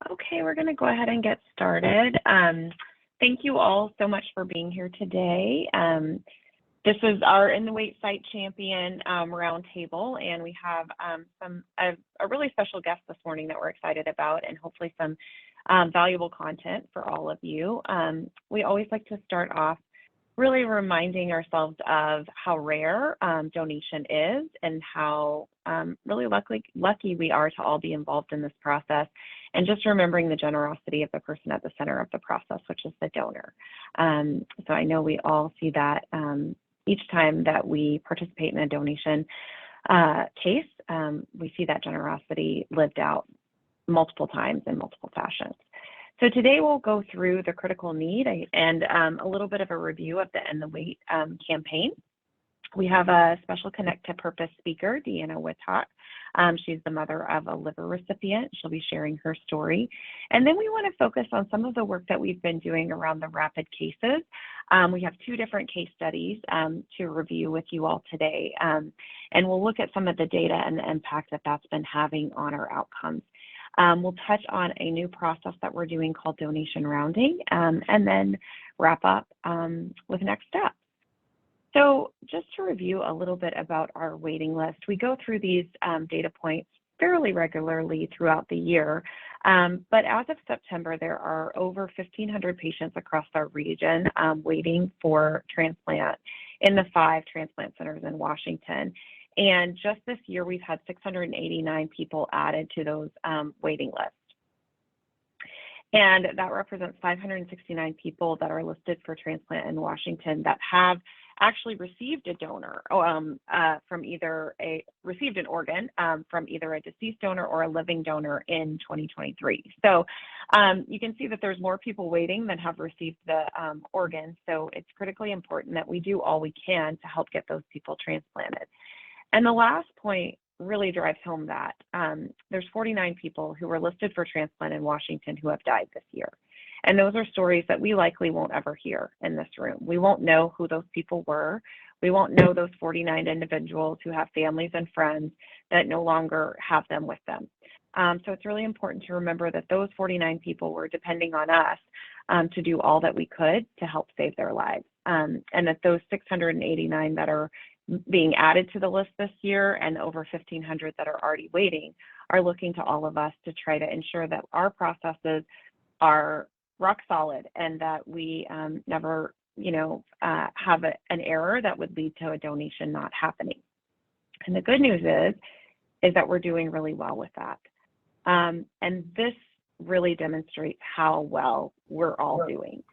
Okay, we're going to go ahead and get started. Thank you all so much for being here today. This is our In the Wait Site Champion Roundtable, and we have a really special guest this morning that we're excited about, and hopefully some valuable content for all of you. We always like to start off really reminding ourselves of how rare donation is and how really lucky we are to all be involved in this process, and just remembering the generosity of the person at the center of the process, which is the donor. So I know we all see that each time that we participate in a donation case, we see that generosity lived out multiple times in multiple fashions. So today we'll go through the critical need and a little bit of a review of the End the Wait campaign. We have a special Connect to Purpose speaker, Deanna Whittock. She's the mother of a liver recipient. She'll be sharing her story. And then we want to focus on some of the work that we've been doing around the rapid cases. We have two different case studies to review with you all today. And we'll look at some of the data and the impact that that's been having on our outcomes. We'll touch on a new process that we're doing called donation rounding, and then wrap up with next steps. So just to review a little bit about our waiting list, we go through these data points fairly regularly throughout the year, but as of September, there are over 1,500 patients across our region waiting for transplant in the 5 transplant centers in Washington. And just this year, we've had 689 people added to those waiting lists. And that represents 569 people that are listed for transplant in Washington that have actually received a donor received an organ from either a deceased donor or a living donor in 2023. So you can see that there's more people waiting than have received the organ. So it's critically important that we do all we can to help get those people transplanted. And the last point really drives home that there's 49 people who were listed for transplant in Washington who have died this year. And those are stories that we likely won't ever hear in this room. We won't know who those people were. We won't know those 49 individuals who have families and friends that no longer have them with them. So it's really important to remember that those 49 people were depending on us to do all that we could to help save their lives. And that those 689 that are being added to the list this year and over 1,500 that are already waiting are looking to all of us to try to ensure that our processes are rock solid and that we never, have an error that would lead to a donation not happening. And the good news is that we're doing really well with that. And this really demonstrates how well we're all doing.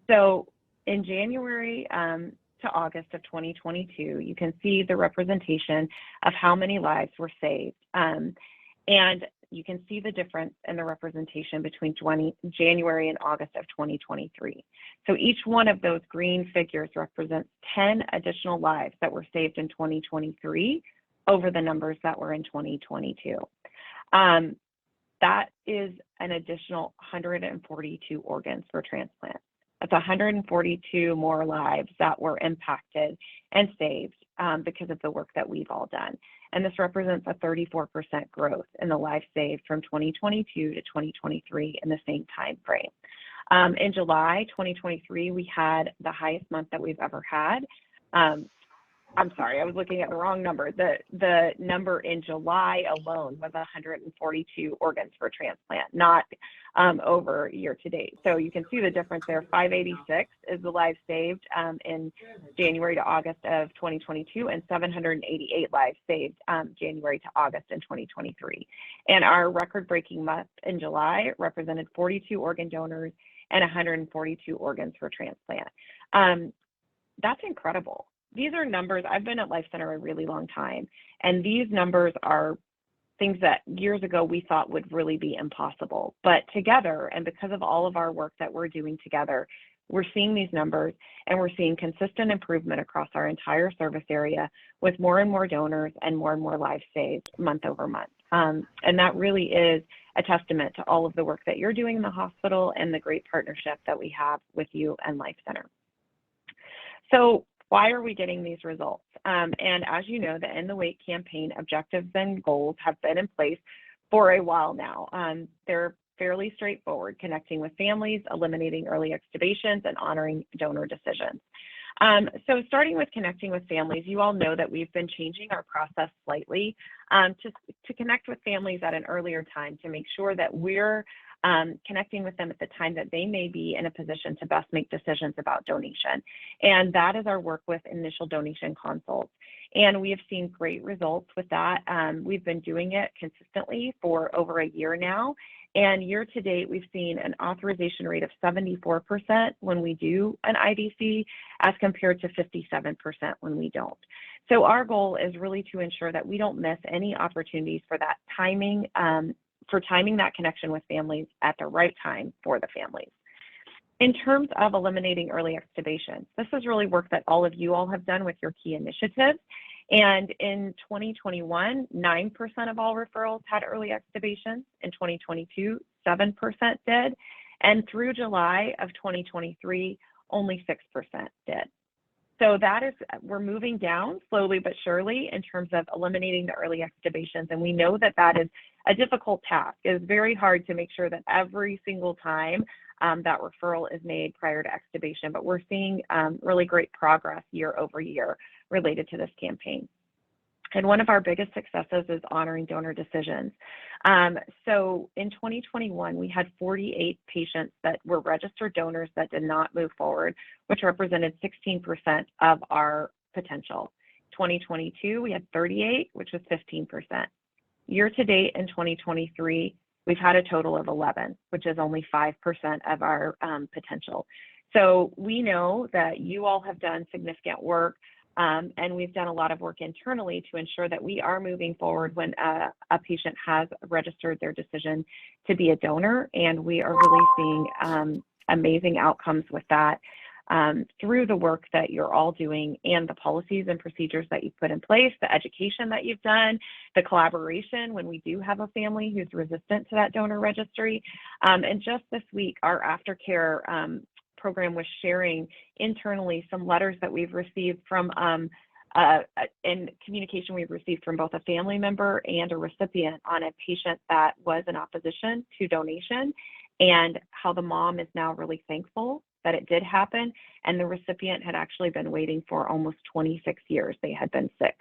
So in January to August of 2022, you can see the representation of how many lives were saved. And you can see the difference in the representation between January and August of 2023. So each one of those green figures represents 10 additional lives that were saved in 2023 over the numbers that were in 2022. That is an additional 142 organs for transplant. That's 142 more lives that were impacted and saved because of the work that we've all done. And this represents a 34% growth in the lives saved from 2022 to 2023 in the same time frame. In July 2023, we had the highest month that we've ever had. I'm sorry, I was looking at the wrong number. The number in July alone was 142 organs for transplant, not over year to date. So you can see the difference there. 586 is the lives saved in January to August of 2022, and 788 lives saved January to August in 2023. And our record-breaking month in July represented 42 organ donors and 142 organs for transplant. That's incredible. These are numbers. I've been at LifeCenter a really long time, and these numbers are things that years ago we thought would really be impossible. But together, and because of all of our work that we're doing together, we're seeing these numbers, and we're seeing consistent improvement across our entire service area with more and more donors and more lives saved month over month. And that really is a testament to all of the work that you're doing in the hospital and the great partnership that we have with you and LifeCenter. So why are we getting these results? And as you know, the End the Wait campaign objectives and goals have been in place for a while now. They're fairly straightforward, connecting with families, eliminating early extubations, and honoring donor decisions. So starting with connecting with families, you all know that we've been changing our process slightly to connect with families at an earlier time to make sure that we're connecting with them at the time that they may be in a position to best make decisions about donation. And that is our work with initial donation consults. And we have seen great results with that. We've been doing it consistently for over a year now. And year to date, we've seen an authorization rate of 74% when we do an IDC as compared to 57% when we don't. So our goal is really to ensure that we don't miss any opportunities for that timing, for timing that connection with families at the right time for the families. In terms of eliminating early extubations, this is really work that all of you all have done with your key initiatives. And in 2021, 9% of all referrals had early extubations. In 2022, 7% did. And through July of 2023, only 6% did. So that is, we're moving down slowly but surely in terms of eliminating the early extubations. And we know that that is a difficult task. It is very hard to make sure that every single time that referral is made prior to extubation, but we're seeing really great progress year over year related to this campaign. And one of our biggest successes is honoring donor decisions. So in 2021, we had 48 patients that were registered donors that did not move forward, which represented 16% of our potential. 2022, we had 38, which was 15%. Year to date in 2023, we've had a total of 11, which is only 5% of our potential. So we know that you all have done significant work, and we've done a lot of work internally to ensure that we are moving forward when a patient has registered their decision to be a donor, and we are really seeing amazing outcomes with that through the work that you're all doing and the policies and procedures that you've put in place, the education that you've done, the collaboration when we do have a family who's resistant to that donor registry. And just this week, our aftercare program was sharing internally some letters that we've received from in communication we've received from both a family member and a recipient on a patient that was in opposition to donation, and how the mom is now really thankful that it did happen, and the recipient had actually been waiting for almost 26 years. They had been sick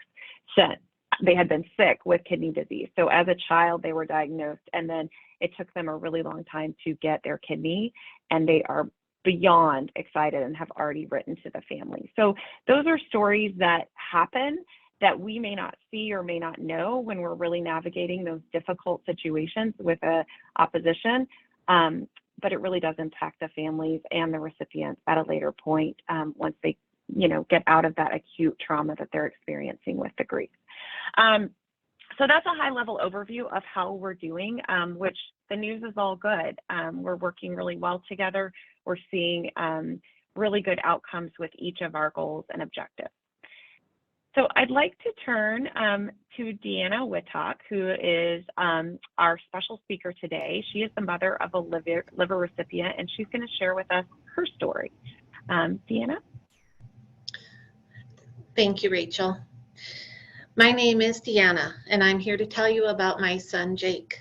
with kidney disease. So as a child, they were diagnosed, and then it took them a really long time to get their kidney, and they are beyond excited and have already written to the family. So those are stories that happen that we may not see or may not know when we're really navigating those difficult situations with a opposition. But it really does impact the families and the recipients at a later point once they, get out of that acute trauma that they're experiencing with the grief. So that's a high-level overview of how we're doing, which the news is all good. We're working really well together. We're seeing really good outcomes with each of our goals and objectives. So I'd like to turn to Deanna Whittock, who is our special speaker today. She is the mother of a liver recipient, and she's going to share with us her story. Deanna? Thank you, Rachel. My name is Deanna, and I'm here to tell you about my son, Jake.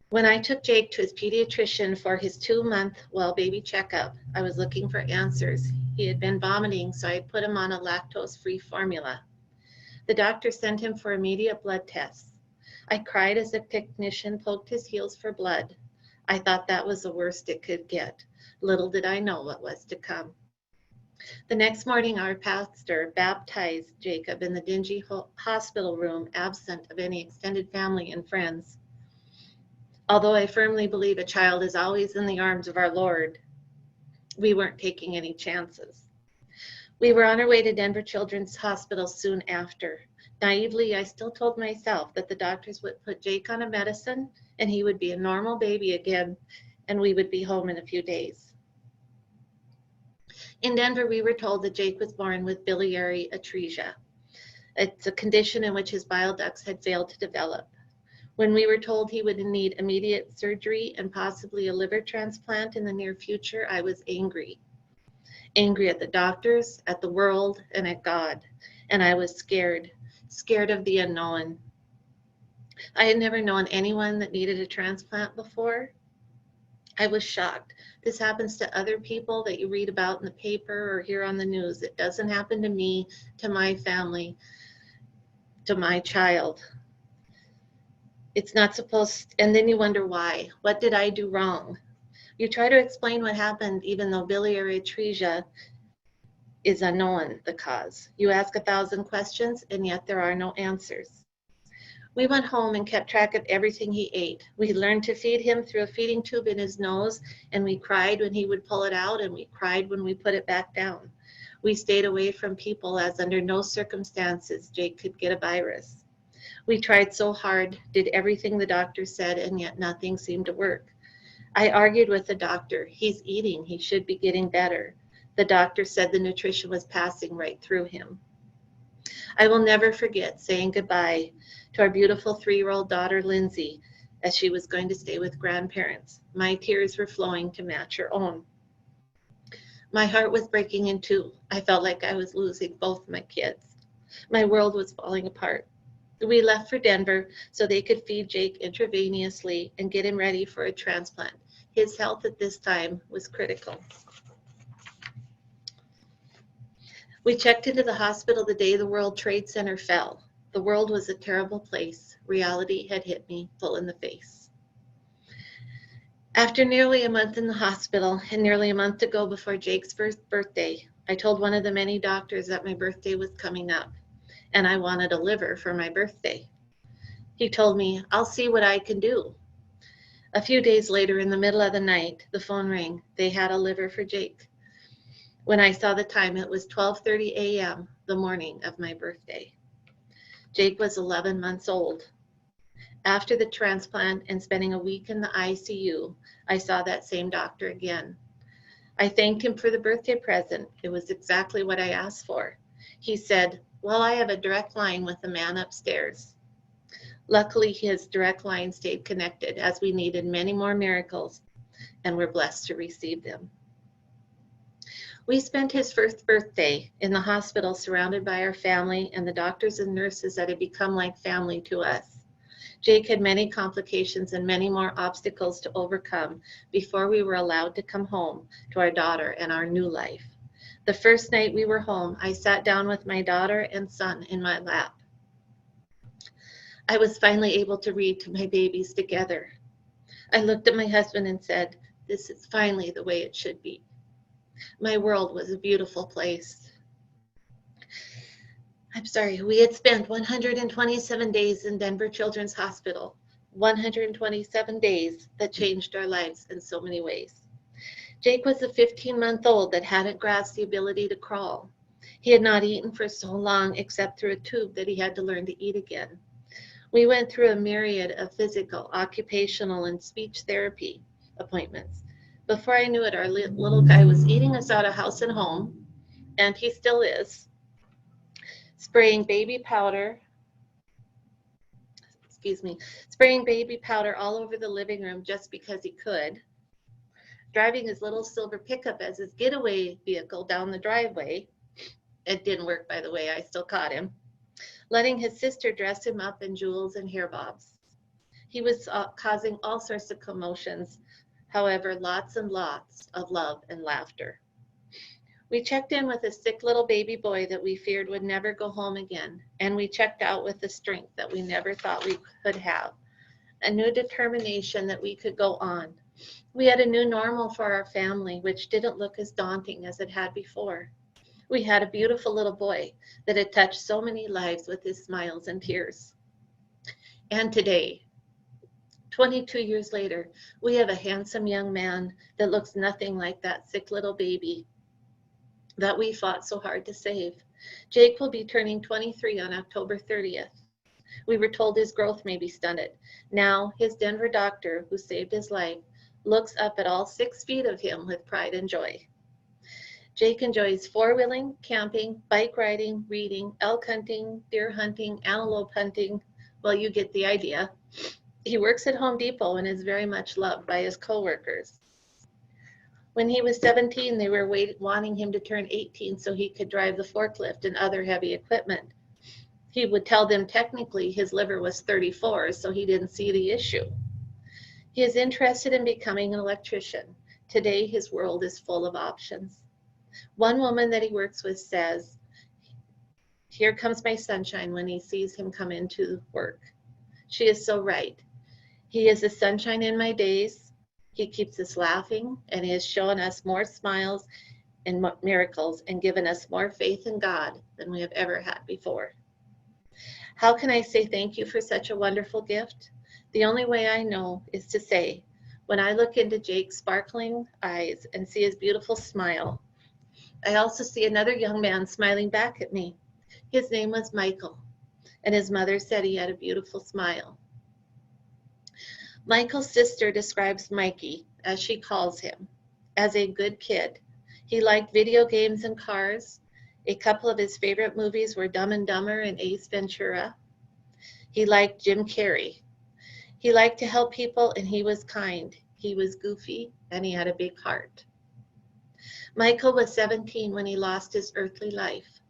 When I took Jake to his pediatrician for his 2-month well baby checkup, I was looking for answers. He had been vomiting, so I put him on a lactose-free formula. The doctor sent him for immediate blood tests. I cried as the technician poked his heels for blood. I thought that was the worst it could get. Little did I know what was to come. The next morning, our pastor baptized Jacob in the dingy hospital room, absent of any extended family and friends. Although I firmly believe a child is always in the arms of our Lord, we weren't taking any chances. We were on our way to Denver Children's Hospital soon after. Naively, I still told myself that the doctors would put Jake on a medicine and he would be a normal baby again, and we would be home in a few days. In Denver, we were told that Jake was born with biliary atresia. It's a condition in which his bile ducts had failed to develop. When we were told he would need immediate surgery and possibly a liver transplant in the near future, I was angry. Angry at the doctors, at the world, and at God. And I was scared of the unknown. I had never known anyone that needed a transplant before. I was shocked. This happens to other people that you read about in the paper or hear on the news. It doesn't happen to me, to my family, to my child. It's not supposed, and then you wonder why. What did I do wrong? You try to explain what happened, even though biliary atresia is unknown, the cause. You ask 1,000 questions, and yet there are no answers. We went home and kept track of everything he ate. We learned to feed him through a feeding tube in his nose, and we cried when he would pull it out, and we cried when we put it back down. We stayed away from people, as under no circumstances Jake could get a virus. We tried so hard, did everything the doctor said, and yet nothing seemed to work. I argued with the doctor. He's eating. He should be getting better. The doctor said the nutrition was passing right through him. I will never forget saying goodbye to our beautiful 3-year-old daughter, Lindsay, as she was going to stay with grandparents. My tears were flowing to match her own. My heart was breaking in two. I felt like I was losing both my kids. My world was falling apart. We left for Denver so they could feed Jake intravenously and get him ready for a transplant. His health at this time was critical. We checked into the hospital the day the World Trade Center fell. The world was a terrible place. Reality had hit me full in the face. After nearly a month in the hospital and nearly a month to go before Jake's first birthday, I told one of the many doctors that my birthday was coming up and I wanted a liver for my birthday. He told me, "I'll see what I can do." A few days later, in the middle of the night, the phone rang. They had a liver for Jake. When I saw the time, it was 12:30 a.m., the morning of my birthday. Jake was 11 months old. After the transplant and spending a week in the ICU, I saw that same doctor again. I thanked him for the birthday present. It was exactly what I asked for. He said, "Well, I have a direct line with the man upstairs." Luckily, his direct line stayed connected, as we needed many more miracles and were blessed to receive them. We spent his first birthday in the hospital surrounded by our family and the doctors and nurses that had become like family to us. Jake had many complications and many more obstacles to overcome before we were allowed to come home to our daughter and our new life. The first night we were home, I sat down with my daughter and son in my lap. I was finally able to read to my babies together. I looked at my husband and said, "This is finally the way it should be." My world was a beautiful place. We had spent 127 days in Denver Children's Hospital, 127 days that changed our lives in so many ways. Jake was a 15-month-old that hadn't grasped the ability to crawl. He had not eaten for so long except through a tube that he had to learn to eat again. We went through a myriad of physical, occupational, and speech therapy appointments. Before I knew it, our little guy was eating us out of house and home, and he still is, spraying baby powder all over the living room just because he could, driving his little silver pickup as his getaway vehicle down the driveway. It didn't work, by the way, I still caught him. Letting his sister dress him up in jewels and hair bobs. He was causing all sorts of commotions, however, lots and lots of love and laughter. We checked in with a sick little baby boy that we feared would never go home again, and we checked out with the strength that we never thought we could have, a new determination that we could go on. We had a new normal for our family, which didn't look as daunting as it had before. We had a beautiful little boy that had touched so many lives with his smiles and tears. And today, 22 years later, we have a handsome young man that looks nothing like that sick little baby that we fought so hard to save. Jake will be turning 23 on October 30th. We were told his growth may be stunted. Now, his Denver doctor, who saved his life, looks up at all 6 feet of him with pride and joy. Jake enjoys four-wheeling, camping, bike riding, reading, elk hunting, deer hunting, antelope hunting. Well, you get the idea. He works at Home Depot and is very much loved by his coworkers. When he was 17, they were wanting him to turn 18 so he could drive the forklift and other heavy equipment. He would tell them technically his liver was 34, so he didn't see the issue. He is interested in becoming an electrician. Today, his world is full of options. One woman that he works with says, "Here comes my sunshine," when he sees him come into work. She is so right. He is the sunshine in my days. He keeps us laughing, and he has shown us more smiles and miracles and given us more faith in God than we have ever had before. How can I say thank you for such a wonderful gift? The only way I know is to say, when I look into Jake's sparkling eyes and see his beautiful smile, I also see another young man smiling back at me. His name was Michael, and his mother said he had a beautiful smile. Michael's sister describes Mikey, as she calls him, as a good kid. He liked video games and cars. A couple of his favorite movies were Dumb and Dumber and Ace Ventura. He liked Jim Carrey. He liked to help people, and he was kind. He was goofy, and he had a big heart. Michael was 17 when he lost his earthly life.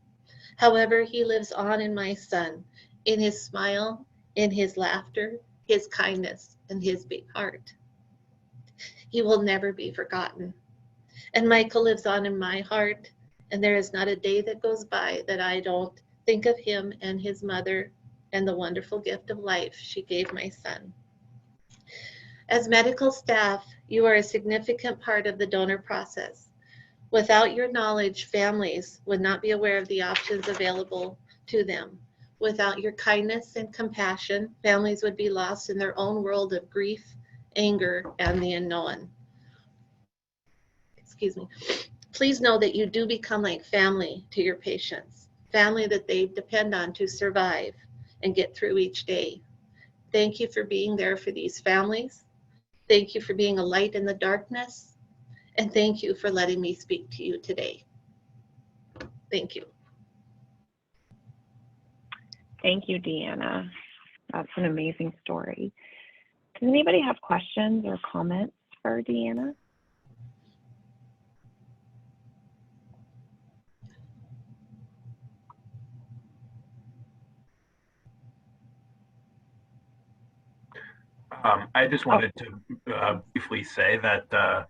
However, he lives on in my son, in his smile, in his laughter, his kindness, and his big heart. He will never be forgotten. And Michael lives on in my heart, and there is not a day that goes by that I don't think of him and his mother and the wonderful gift of life she gave my son. As medical staff, you are a significant part of the donor process. Without your knowledge, families would not be aware of the options available to them. Without your kindness and compassion, families would be lost in their own world of grief, anger, and the unknown. Excuse me. Please know that you do become like family to your patients, family that they depend on to survive and get through each day. Thank you for being there for these families. Thank you for being a light in the darkness. And thank you for letting me speak to you today. Thank you. Thank you, Deanna. That's an amazing story. Does anybody have questions or comments for Deanna? I just wanted to briefly say that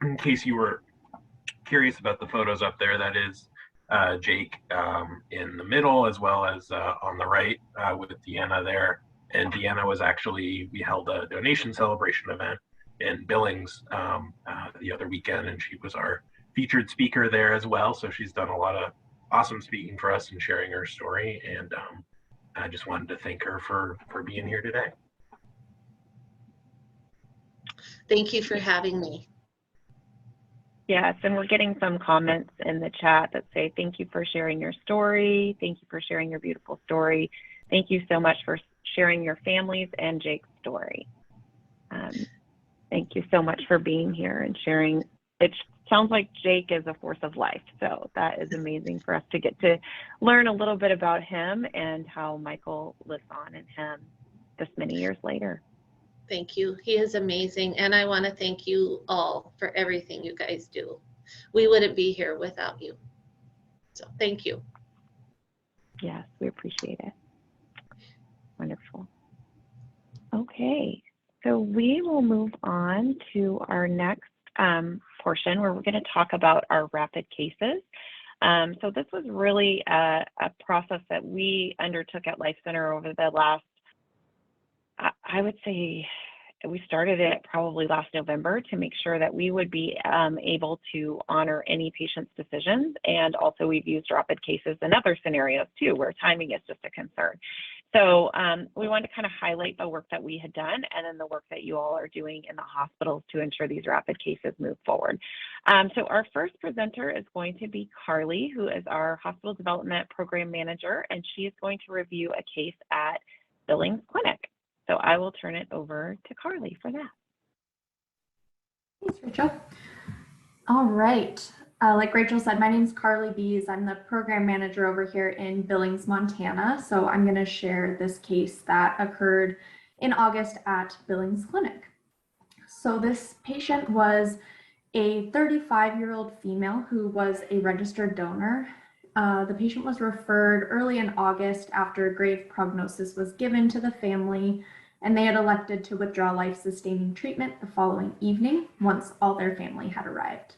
in case you were curious about the photos up there, that is Jake in the middle, as well as on the right with Deanna there. And Deanna was actually, we held a donation celebration event in Billings the other weekend, and she was our featured speaker there as well. So she's done a lot of awesome speaking for us and sharing her story. And I just wanted to thank her for being here today. Thank you for having me. Yes, and we're getting some comments in the chat that say, thank you for sharing your story. Thank you for sharing your beautiful story. Thank you so much for sharing your family's and Jake's story. Thank you so much for being here and sharing. It sounds like Jake is a force of life. So that is amazing for us to get to learn a little bit about him and how Michael lives on in him this many years later. Thank you. He is amazing. And I want to thank you all for everything you guys do. We wouldn't be here without you. So thank you. Yes, we appreciate it. Wonderful. Okay, so we will move on to our next portion where we're going to talk about our rapid cases. So this was really a process that we undertook at LifeCenter over the last, I would say we started it probably last November to make sure that we would be able to honor any patient's decisions. And also we've used rapid cases in other scenarios too, where timing is just a concern. So we wanted to kind of highlight the work that we had done and then the work that you all are doing in the hospitals to ensure these rapid cases move forward. So our first presenter is going to be Carly, who is our Hospital Development Program Manager, and she is going to review a case at Billings Clinic. So I will turn it over to Carly for that. Thanks, Rachel. All right. Like Rachel said, my name is Carly Bees. I'm the program manager over here in Billings, Montana. So I'm going to share this case that occurred in August at Billings Clinic. So this patient was a 35-year-old female who was a registered donor. The patient was referred early in August after a grave prognosis was given to the family, and they had elected to withdraw life-sustaining treatment the following evening once all their family had arrived.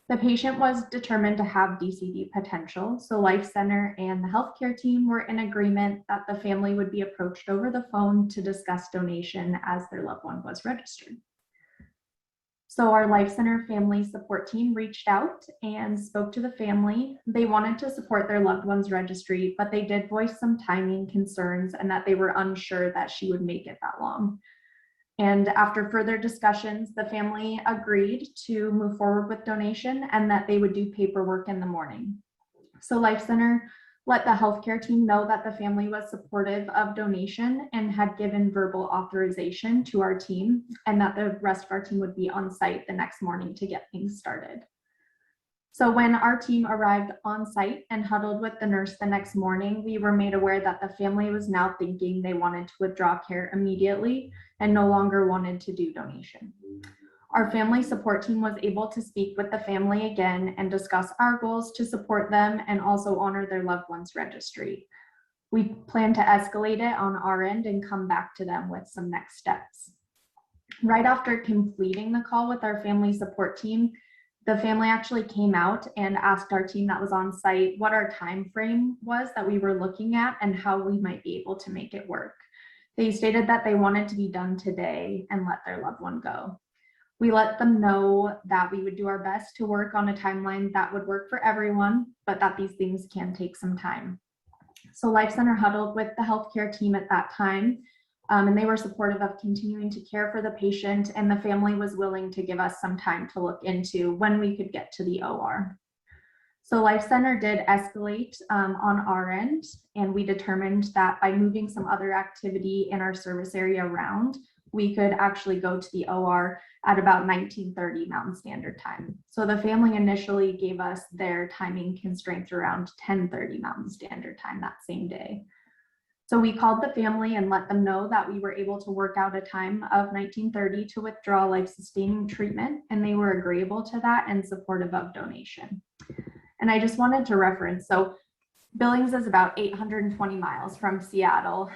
The patient was determined to have DCD potential, so LifeCenter and the healthcare team were in agreement that the family would be approached over the phone to discuss donation as their loved one was registered. So our LifeCenter family support team reached out and spoke to the family. They wanted to support their loved one's registry, but they did voice some timing concerns and that they were unsure that she would make it that long. And after further discussions, the family agreed to move forward with donation and that they would do paperwork in the morning. So LifeCenter let the healthcare team know that the family was supportive of donation and had given verbal authorization to our team, and that the rest of our team would be on site the next morning to get things started. So when our team arrived on site and huddled with the nurse the next morning, we were made aware that the family was now thinking they wanted to withdraw care immediately and no longer wanted to do donation. Our family support team was able to speak with the family again and discuss our goals to support them and also honor their loved one's registry. We plan to escalate it on our end and come back to them with some next steps. Right after completing the call with our family support team, the family actually came out and asked our team that was on site what our time frame was that we were looking at and how we might be able to make it work. They stated that they wanted to be done today and let their loved one go. We let them know that we would do our best to work on a timeline that would work for everyone, but that these things can take some time. So LifeCenter huddled with the healthcare team at that time, and they were supportive of continuing to care for the patient, and the family was willing to give us some time to look into when we could get to the OR. So LifeCenter did escalate on our end, and we determined that by moving some other activity in our service area around, we could actually go to the OR at about 19:30 Mountain Standard Time. So the family initially gave us their timing constraints around 10:30 Mountain Standard Time that same day. So we called the family and let them know that we were able to work out a time of 19:30 to withdraw life-sustaining treatment, and they were agreeable to that and supportive of donation. And I just wanted to reference, so Billings is about 820 miles from Seattle,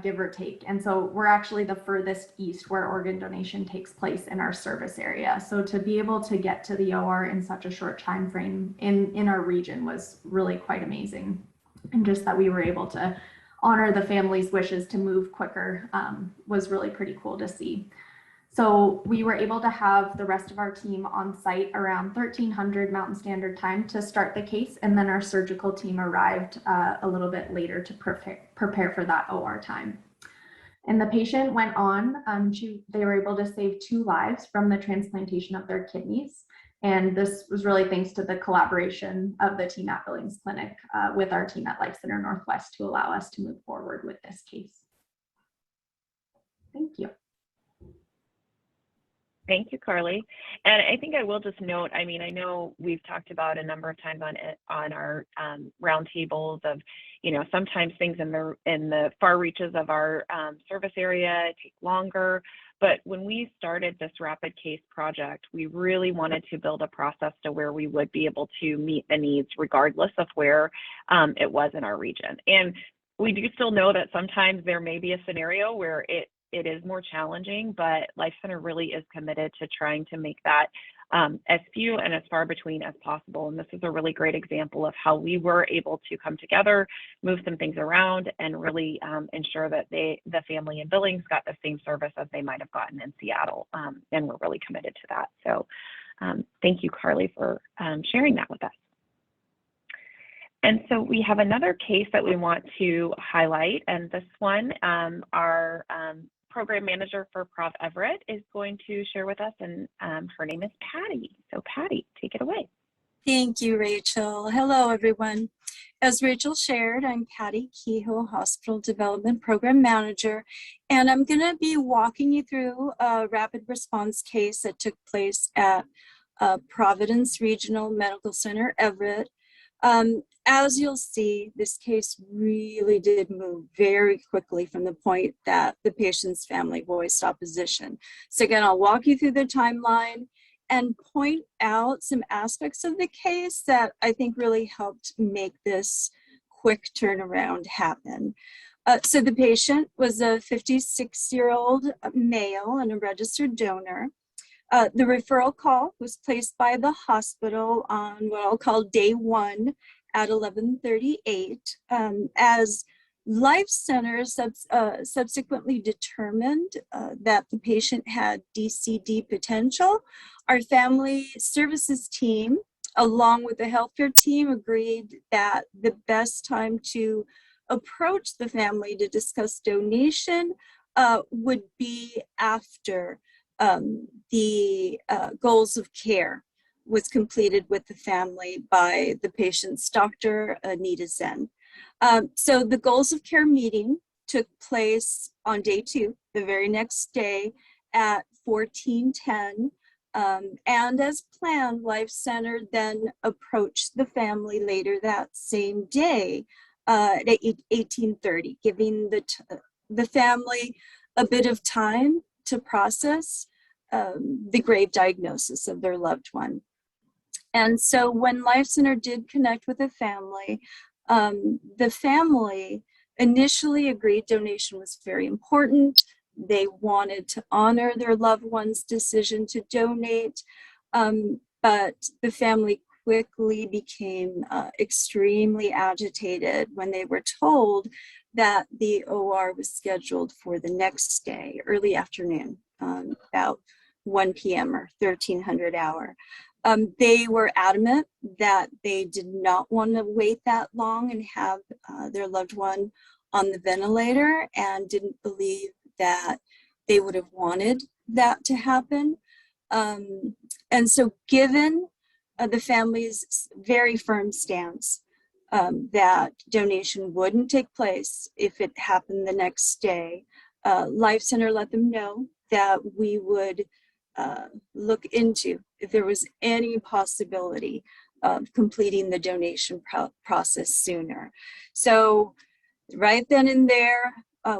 give or take. And so we're actually the furthest east where organ donation takes place in our service area. So to be able to get to the OR in such a short time frame in our region was really quite amazing. And just that we were able to honor the family's wishes to move quicker was really pretty cool to see. So we were able to have the rest of our team on site around 1300 Mountain Standard Time to start the case, and then our surgical team arrived a little bit later to prepare for that OR time. And the patient went on, they were able to save 2 lives from the transplantation of their kidneys. And this was really thanks to the collaboration of the team at Billings Clinic with our team at LifeCenter Northwest to allow us to move forward with this case. Thank you. Thank you, Carly. And I think I will just note, I mean, I know we've talked about a number of times on our roundtables of, you know, sometimes things in the far reaches of our service area take longer. But when we started this rapid case project, we really wanted to build a process to where we would be able to meet the needs regardless of where it was in our region. And we do still know that sometimes there may be a scenario where it is more challenging, but LifeCenter really is committed to trying to make that as few and as far between as possible. And this is a really great example of how we were able to come together, move some things around, and really ensure that the family in Billings got the same service as they might have gotten in Seattle. And we're really committed to that. So thank you, Carly, for sharing that with us. And so we have another case that we want to highlight, and this one, our program manager for Prov Everett is going to share with us, and her name is Patty. So Patty, take it away. Thank you, Rachel. Hello, everyone. As Rachel shared, I'm Patty Kehoe, Hospital Development Program Manager, and I'm going to be walking you through a rapid response case that took place at Providence Regional Medical Center, Everett. As you'll see, this case really did move very quickly from the point that the patient's family voiced opposition. So again, I'll walk you through the timeline, and point out some aspects of the case that I think really helped make this quick turnaround happen. So the patient was a 56-year-old male and a registered donor. The referral call was placed by the hospital on what I'll call day 1 at 11:38. As LifeCenter subsequently determined that the patient had DCD potential, our family services team, along with the healthcare team, agreed that the best time to approach the family to discuss donation would be after the goals of care was completed with the family by the patient's doctor, Anita Zen. So the goals of care meeting took place on day 2, the very next day at 14:10. And as planned, LifeCenter then approached the family later that same day at 18:30, giving the family a bit of time to process the grave diagnosis of their loved one. And so when LifeCenter did connect with the family initially agreed donation was very important. They wanted to honor their loved one's decision to donate, but the family quickly became extremely agitated when they were told that the OR was scheduled for the next day, early afternoon, about 1 p.m. or 1300 hour. They were adamant that they did not want to wait that long and have their loved one on the ventilator, and didn't believe that they would have wanted that to happen. And so given the family's very firm stance that donation wouldn't take place if it happened the next day, LifeCenter let them know that we would look into if there was any possibility of completing the donation process sooner. So right then and there,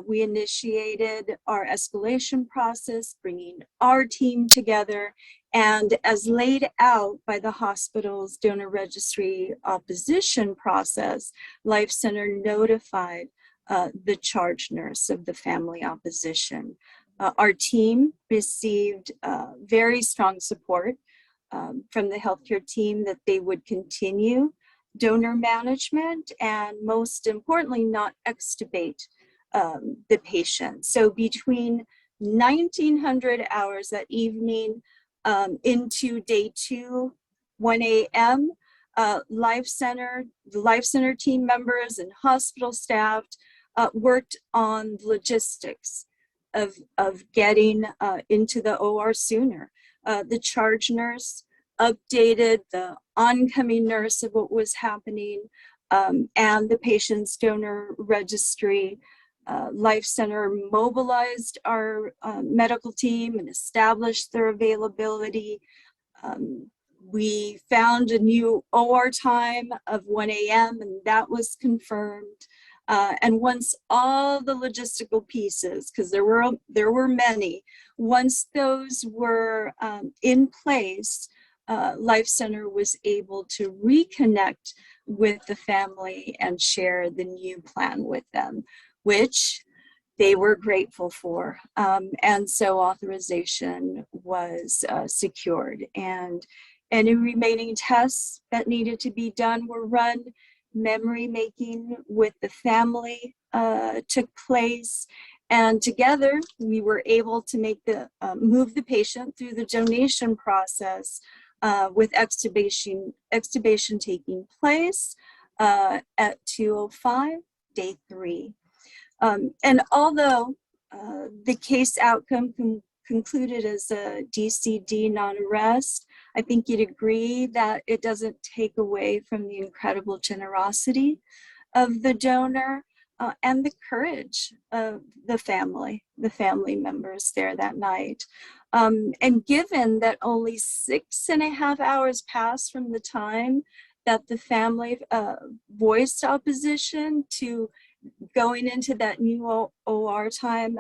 we initiated our escalation process, bringing our team together, and as laid out by the hospital's donor registry opposition process, LifeCenter notified the charge nurse of the family opposition. Our team received very strong support from the healthcare team that they would continue donor management and, most importantly, not extubate the patient. So between 1900 hours that evening into day 2, 1 a.m., the LifeCenter team members and hospital staff worked on logistics of getting into the OR sooner. The charge nurse updated the oncoming nurse of what was happening, and the patient's donor registry. LifeCenter mobilized our medical team and established their availability. We found a new OR time of 1 a.m. and that was confirmed. And once all the logistical pieces, because there were many, once those were in place, LifeCenter was able to reconnect with the family and share the new plan with them, which they were grateful for. And so authorization was secured, and any remaining tests that needed to be done were run. Memory making with the family took place, and together we were able to make move the patient through the donation process with extubation taking place at 2:05, day 3. And although the case outcome concluded as a DCD non-arrest, I think you'd agree that it doesn't take away from the incredible generosity of the donor and the courage of the family members there that night. And given that only 6.5 hours passed from the time that the family voiced opposition to going into that new OR time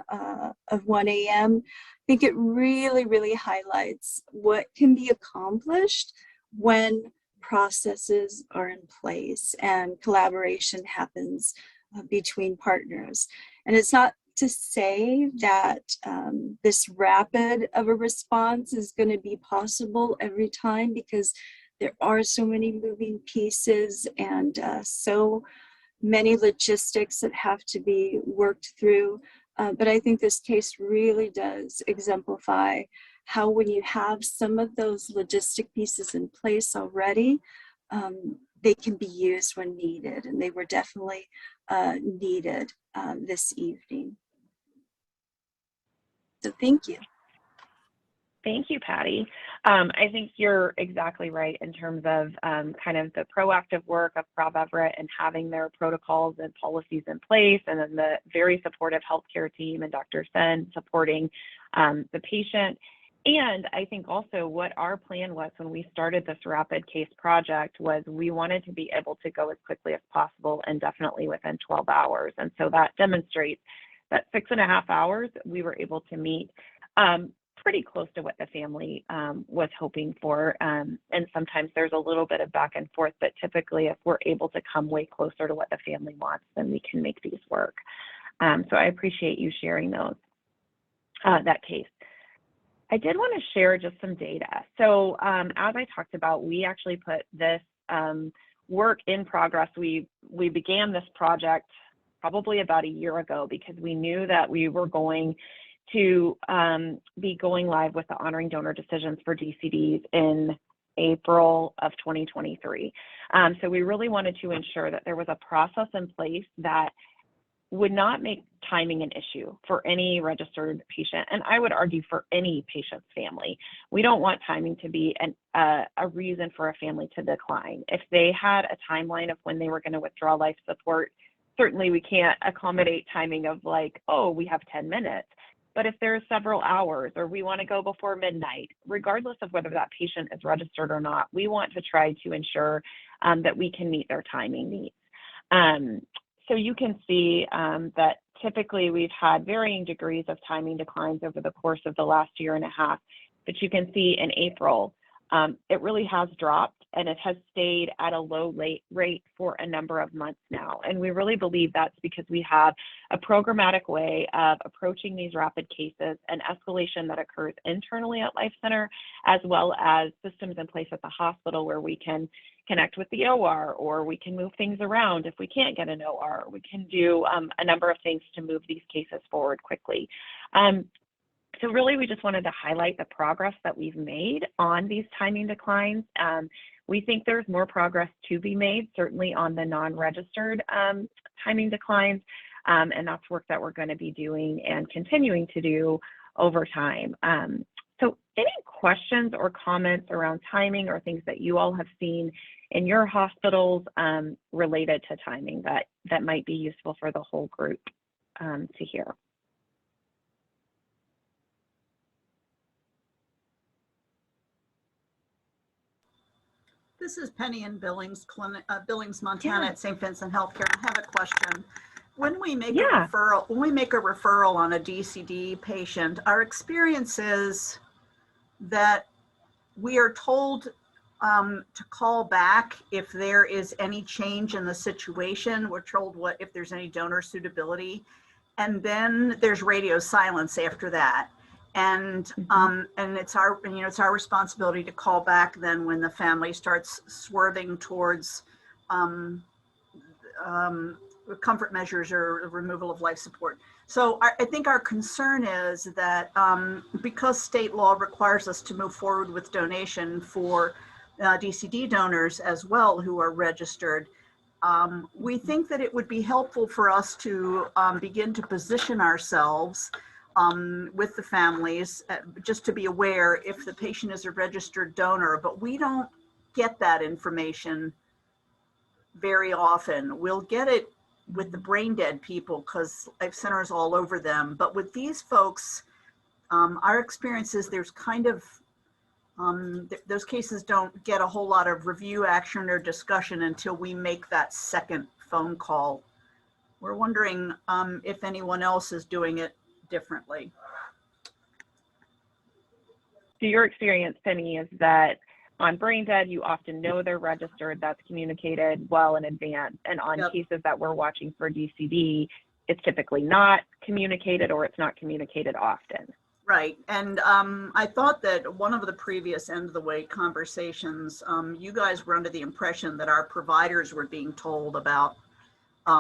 of 1 a.m., I think it really, really highlights what can be accomplished when processes are in place and collaboration happens between partners. And it's not to say that this rapid of a response is going to be possible every time, because there are so many moving pieces and so many logistics that have to be worked through. But I think this case really does exemplify how, when you have some of those logistic pieces in place already, they can be used when needed. And they were definitely needed this evening. So thank you. Thank you, Patty. I think you're exactly right in terms of kind of the proactive work of Prov Everett and having their protocols and policies in place, and then the very supportive healthcare team and Dr. Sen supporting the patient. And I think also what our plan was when we started this rapid case project was we wanted to be able to go as quickly as possible and definitely within 12 hours. And so that demonstrates that 6.5 hours we were able to meet pretty close to what the family was hoping for. And sometimes there's a little bit of back and forth, but typically if we're able to come way closer to what the family wants, then we can make these work. So I appreciate you sharing that case. I did want to share just some data. So as I talked about, we actually put this work in progress. We began this project probably about a year ago because we knew that we were going to be going live with the honoring donor decisions for DCDs in April of 2023. So we really wanted to ensure that there was a process in place that would not make timing an issue for any registered patient, and I would argue for any patient's family. We don't want timing to be a reason for a family to decline. If they had a timeline of when they were going to withdraw life support, certainly we can't accommodate timing of like, oh, we have 10 minutes. But if there's several hours or we want to go before midnight, regardless of whether that patient is registered or not, we want to try to ensure that we can meet their timing needs. So you can see that typically we've had varying degrees of timing declines over the course of the last year and a half, but you can see in April, it really has dropped and it has stayed at a low rate for a number of months now. And we really believe that's because we have a programmatic way of approaching these rapid cases and escalation that occurs internally at LifeCenter, as well as systems in place at the hospital where we can connect with the OR, or we can move things around if we can't get an OR. We can do a number of things to move these cases forward quickly. So really, we just wanted to highlight the progress that we've made on these timing declines. We think there's more progress to be made, certainly on the non-registered timing declines, and that's work that we're going to be doing and continuing to do over time. So any questions or comments around timing or things that you all have seen in your hospitals related to timing that might be useful for the whole group to hear? This is Penny in Billings, Montana at St. Vincent Healthcare. I have a question. When we make a referral on a DCD patient, our experience is that we are told to call back if there is any change in the situation. We're told if there's any donor suitability, and then there's radio silence after that. And and it's our responsibility to call back then when the family starts swerving towards comfort measures or removal of life support. So I think our concern is that because state law requires us to move forward with donation for DCD donors as well who are registered, we think that it would be helpful for us to begin to position ourselves with the families, just to be aware if the patient is a registered donor, but we don't get that information very often. We'll get it with the brain dead people because LifeCenter is all over them. But with these folks, our experience is there's kind of, those cases don't get a whole lot of review action or discussion until we make that second phone call We're wondering if anyone else is doing it differently. So your experience, Penny, is that on brain dead, you often know they're registered, that's communicated well in advance. And on Yep. cases that we're watching for DCD, it's typically not communicated or it's not communicated often. Right. And I thought that one of the previous end of the way conversations, you guys were under the impression that our providers were being told about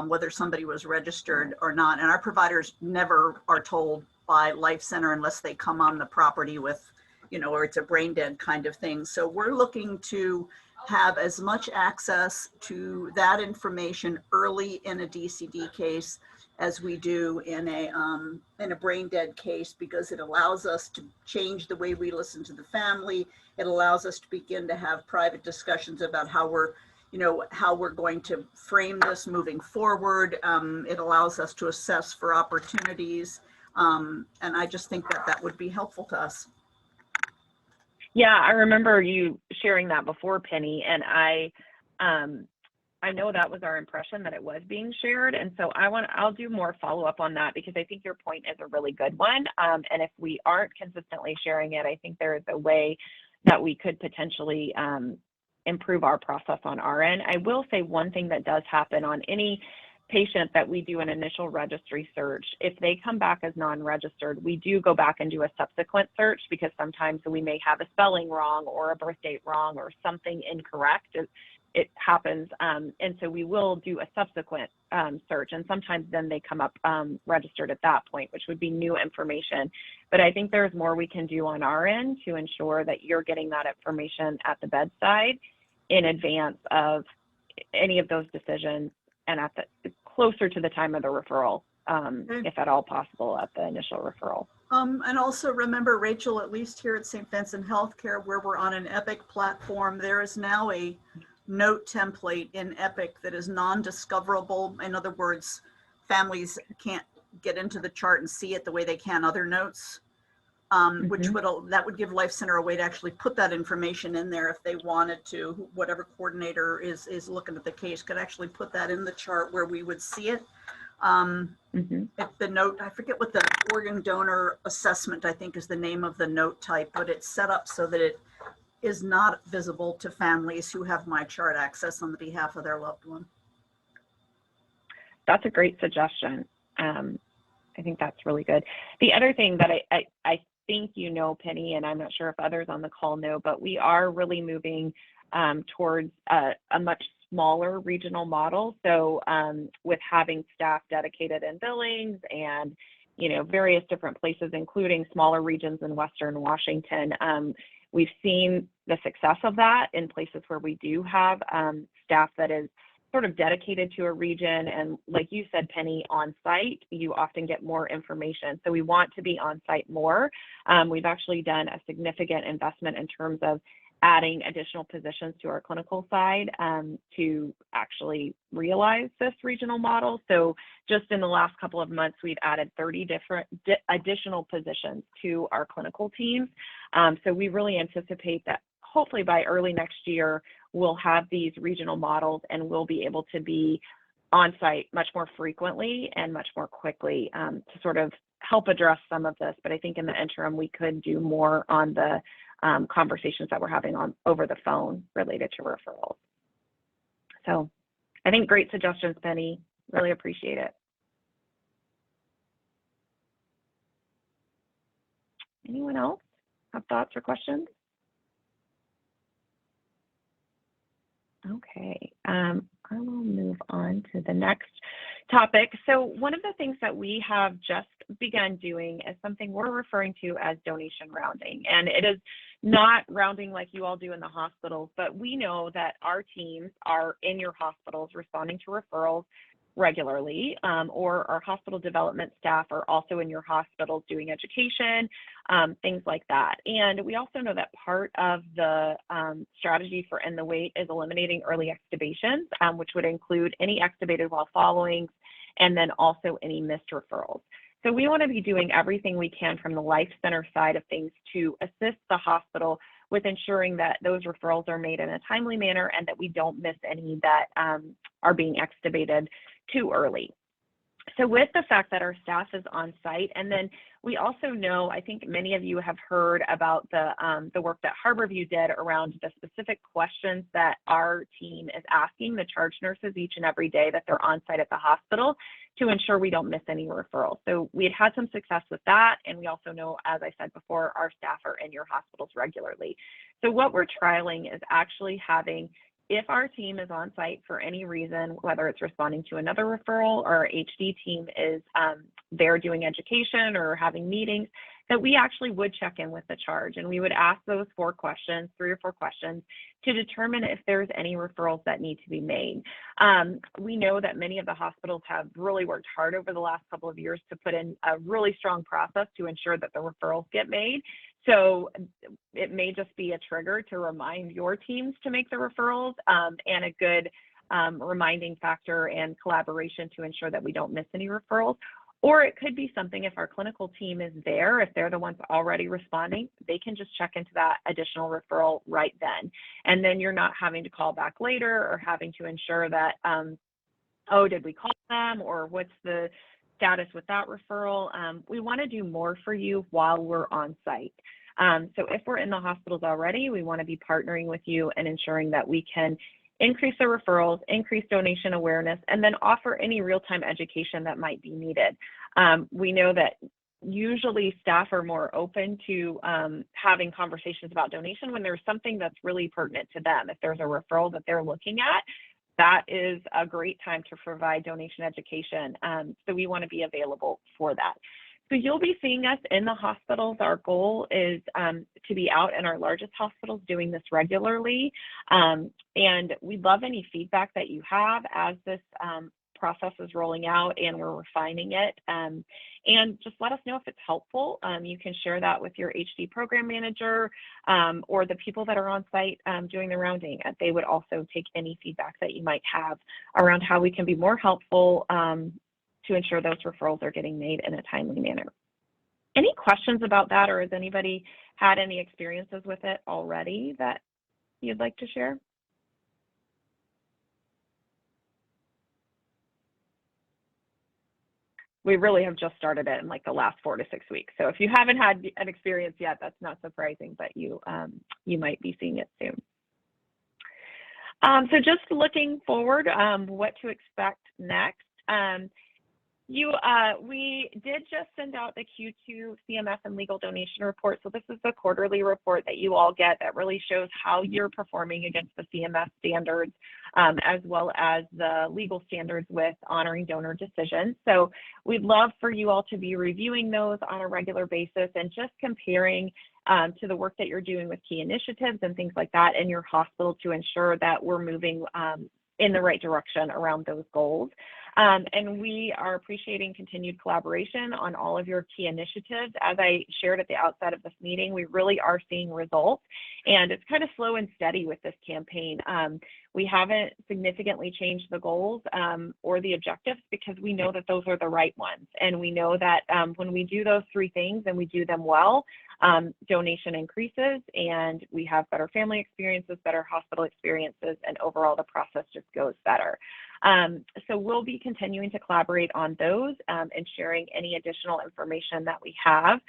whether somebody was registered or not. And our providers never are told by LifeCenter unless they come on the property with, you know, or it's a brain dead kind of thing. So we're looking to have as much access to that information early in a DCD case as we do in a brain dead case, because it allows us to change the way we listen to the family. It allows us to begin to have private discussions about how we're, you know, how we're going to frame this moving forward. It allows us to assess for opportunities. And I just think that that would be helpful to us. Yeah, I remember you sharing that before, Penny, and I know that was our impression, that it was being shared. And so I'll do more follow-up on that, because I think your point is a really good one. And if we aren't consistently sharing it, I think there is a way that we could potentially improve our process on our end. I will say one thing that does happen on any patient that we do an initial registry search, if they come back as non-registered, we do go back and do a subsequent search, because sometimes we may have a spelling wrong or a birth date wrong or something incorrect. It happens. And so we will do a subsequent search, and sometimes then they come up registered at that point, which would be new information. But I think there's more we can do on our end to ensure that you're getting that information at the bedside in advance of any of those decisions, and at the closer to the time of the referral, if at all possible, at the initial referral. And also remember, Rachel, at least here at St. Vincent Healthcare, where we're on an Epic platform, there is now a note template in Epic that is non-discoverable. In other words, families can't get into the chart and see it the way they can other notes, which would give LifeCenter a way to actually put that information in there if they wanted to. Whatever coordinator is looking at the case could actually put that in the chart where we would see it. If the note, I forget what the organ donor assessment, I think, is the name of the note type, but it's set up so that it is not visible to families who have my chart access on the behalf of their loved one. That's a great suggestion. I think that's really good. The other thing that I think you know, Penny, and I'm not sure if others on the call know, but we are really moving towards a much smaller regional model. So with having staff dedicated in Billings and, you know, various different places, including smaller regions in Western Washington, we've seen the success of that in places where we do have staff that is sort of dedicated to a region. And like you said, Penny, on site, you often get more information. So we want to be on site more. We've actually done a significant investment in terms of adding additional positions to our clinical side to actually realize this regional model. So just in the last couple of months, we've added 30 different additional positions to our clinical teams. So we really anticipate that hopefully by early next year, we'll have these regional models and we'll be able to be on site much more frequently and much more quickly to sort of help address some of this. But I think in the interim, we could do more on the conversations that we're having on over the phone related to referrals. So I think great suggestions, Penny. Really appreciate it. Anyone else have thoughts or questions? Okay, I will move on to the next topic. So one of the things that we have just begun doing is something we're referring to as donation rounding. And it is not rounding like you all do in the hospitals, but we know that our teams are in your hospitals responding to referrals regularly, or our hospital development staff are also in your hospitals doing education, things like that. And we also know that part of the strategy for End the Wait is eliminating early extubations, which would include any extubated while following, and then also any missed referrals. So we want to be doing everything we can from the LifeCenter side of things to assist the hospital with ensuring that those referrals are made in a timely manner and that we don't miss any that are being extubated too early. So with the fact that our staff is on site, and then we also know, I think many of you have heard about the work that Harborview did around the specific questions that our team is asking the charge nurses each and every day that they're on site at the hospital to ensure we don't miss any referrals. So we had some success with that, and we also know, as I said before, our staff are in your hospitals regularly. So what we're trialing is actually having, if our team is on site for any reason, whether it's responding to another referral or our HD team is there doing education or having meetings, that we actually would check in with the charge and we would ask those 4 questions, 3 or 4 questions, to determine if there's any referrals that need to be made. We know that many of the hospitals have really worked hard over the last couple of years to put in a really strong process to ensure that the referrals get made. So it may just be a trigger to remind your teams to make the referrals, and a good reminding factor and collaboration to ensure that we don't miss any referrals. Or it could be something, if our clinical team is there, if they're the ones already responding, they can just check into that additional referral right then. And then you're not having to call back later or having to ensure that, oh, did we call them, or what's the status with that referral? We want to do more for you while we're on site. So if we're in the hospitals already, we want to be partnering with you and ensuring that we can increase the referrals, increase donation awareness, and then offer any real-time education that might be needed. We know that usually staff are more open to having conversations about donation when there's something that's really pertinent to them. If there's a referral that they're looking at, that is a great time to provide donation education. So we want to be available for that. So you'll be seeing us in the hospitals. Our goal is to be out in our largest hospitals doing this regularly. And we'd love any feedback that you have as this process is rolling out and we're refining it. And just let us know if it's helpful. You can share that with your HD program manager or the people that are on site doing the rounding. They would also take any feedback that you might have around how we can be more helpful to ensure those referrals are getting made in a timely manner. Any questions about that, or has anybody had any experiences with it already that you'd like to share? We really have just started it in like the last 4 to 6 weeks. So if you haven't had an experience yet, that's not surprising, but you might be seeing it soon. So just looking forward, what to expect next. We did just send out the Q2 CMS and legal donation report. So this is the quarterly report that you all get that really shows how you're performing against the CMS standards, as well as the legal standards with honoring donor decisions. So we'd love for you all to be reviewing those on a regular basis and just comparing to the work that you're doing with key initiatives and things like that in your hospital to ensure that we're moving in the right direction around those goals. And we are appreciating continued collaboration on all of your key initiatives. As I shared at the outset of this meeting, we really are seeing results, and it's kind of slow and steady with this campaign. We haven't significantly changed the goals or the objectives because we know that those are the right ones. And we know that when we do those 3 things and we do them well, donation increases and we have better family experiences, better hospital experiences, and overall the process just goes better. So we'll be continuing to collaborate on those and sharing any additional information that we have.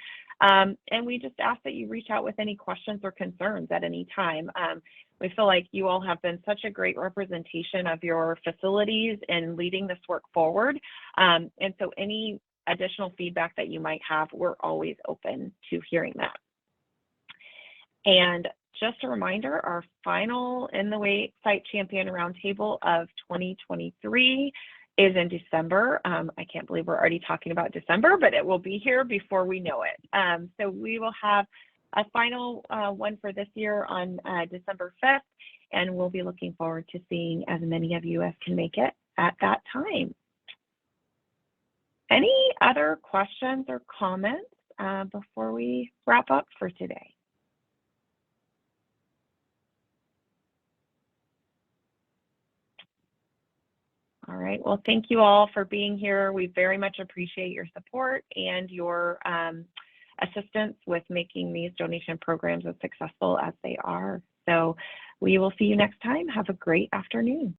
And we just ask that you reach out with any questions or concerns at any time. We feel like you all have been such a great representation of your facilities in leading this work forward. And so any additional feedback that you might have, we're always open to hearing that. And just a reminder, our final In the Wait Site Champion Roundtable of 2023 is in December. I can't believe we're already talking about December, but it will be here before we know it. So we will have a final one for this year on December 5th, and we'll be looking forward to seeing as many of you as can make it at that time. Any other questions or comments before we wrap up for today? All right, well, thank you all for being here. We very much appreciate your support and your assistance with making these donation programs as successful as they are. So we will see you next time. Have a great afternoon.